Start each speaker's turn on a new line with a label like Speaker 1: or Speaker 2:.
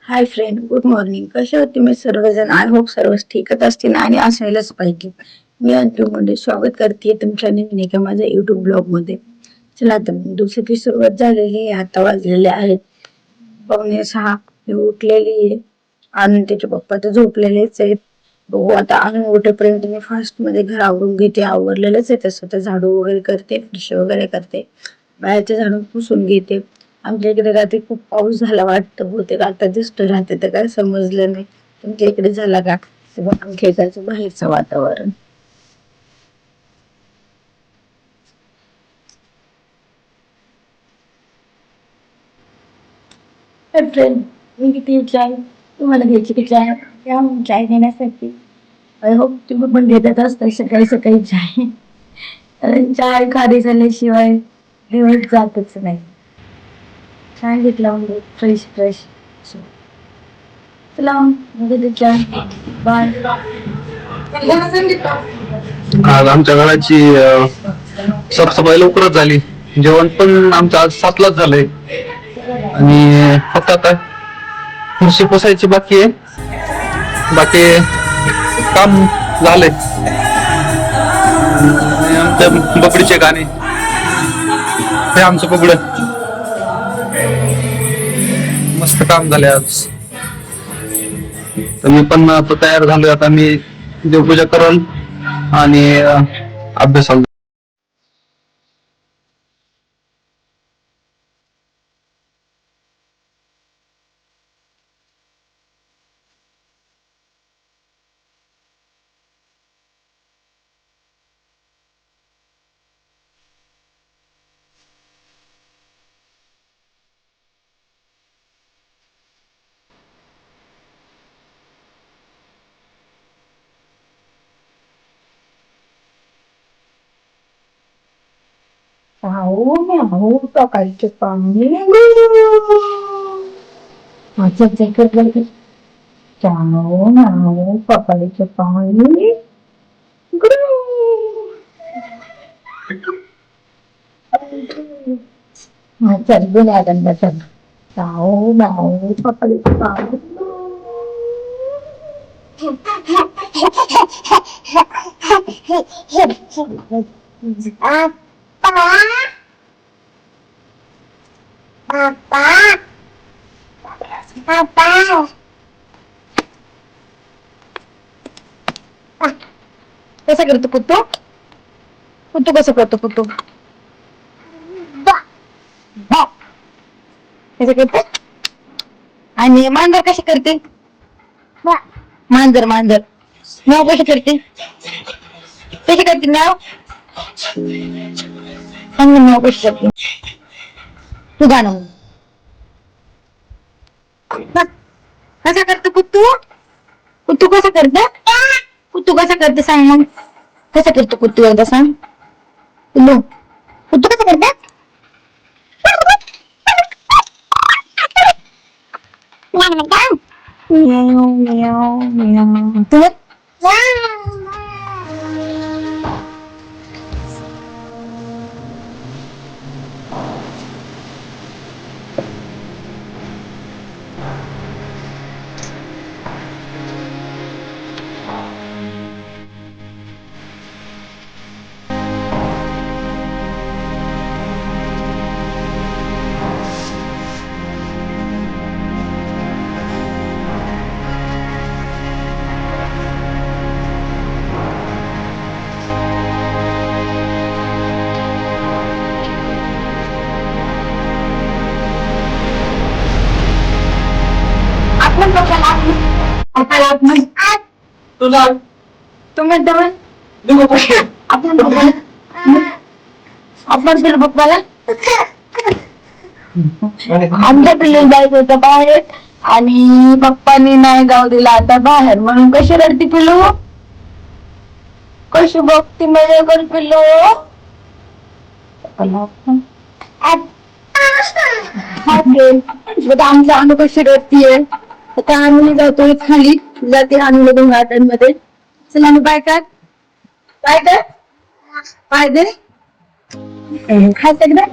Speaker 1: Hi friend, good morning. कसे आहात तुम्ही सर्वजण? आय होप सर्वच ठीकच असतील आणि असायलाच पाहिजे. मी अंतूमध्ये स्वागत करते तुमच्या नवीन एका माझ्या युट्यूब ब्लॉग मध्ये. चला तर मग दिवसाची सुरुवात झालेली आहे. आता वाजलेले आहेत 5:45. मी उठलेली आहे आणि त्याचे पप्पा तर झोपलेलेच आहेत. बघू आता आम्ही उठेपर्यंत मी फास्ट मध्ये घर आवरून घेते. आवरलेलंच आहे तसं, तर झाडू वगैरे करते, फरशी वगैरे करते, बाहेरचे झाडून पुसून घेते. आमच्या इकडे रात्री खूप पाऊस झाला वाटतं, बहुतेक आता दिसतो. राहते तर काय समजलं नाही. तुमच्या इकडे झाला का? ते बघ आमच्या इकडचं बाहेरचं वातावरण. फ्रेंड, मी किती चाय, तुम्हाला घ्यायची की चाय? या मग चाय घेण्यासाठी. आय होप तुम्ही पण घेतच असता सकाळी सकाळी चाय. कारण चाय खारी झाल्याशिवाय दिवस जातच नाही. चाय घेतला म्हणजे फ्रेश फ्रेश. चला म्हणजे चाय बाय.
Speaker 2: आज आमच्या घराची साफसफाई लवकरच झाली. जेवण पण आमचं आज 7लाच झालंय आणि फक्त आता फरशी पुसायची बाकी आहे. बाकी काम झालंय. आणि आमच्या बकडीचे गाणे, हे आमचं बगड मस्त काम झाले आज. तर मी पण आता तयार झालोय. आता मी देवपूजा करेल आणि अभ्यासाला.
Speaker 1: Tahu mau pakai Jepang ini. Macam cekar lagi. Tahu mau pakai Jepang ini. Macam guna dan macam. Tahu mau pakai Jepang ini. Papa, papa. Kasa करतो पुत्तू? पुत्तू कसं करतो पुत्तू? बा. कसं करते? आणि मांजर कशी करते? मांजर मांजर नाव कशी करते? कशी करते नाव? सांग ना नाव कशी करते? तू गाणं. कसा करतो पुत्तू? पुत्तू कसं करते? पुत्तू कसं करते सांग मग. कसं करतो पुत्तू एकदा सांग. पिल्लू, पुत्तू कसं करते? Meow, meow, meow. Tut. Atman bakal atman. Bakal atman. Tulang. Teman-teman. Atman bakal. Atman sila bakal. आमच्या पिल्लू जायचं होतं बाहेर आणि पप्पानी नाही जाऊ दिला आता बाहेर, म्हणून कशी रडती पिल्लू? कशी बघती माझ्याकडे पिल्लू? आमचा अनु कशी रडतीये. आता आम्ही जातोय खाली, जाते अनुला दोन गार्डन मध्ये. चला आम्ही बाय कर, बाय कर, बाय दे. खायचं एकदा.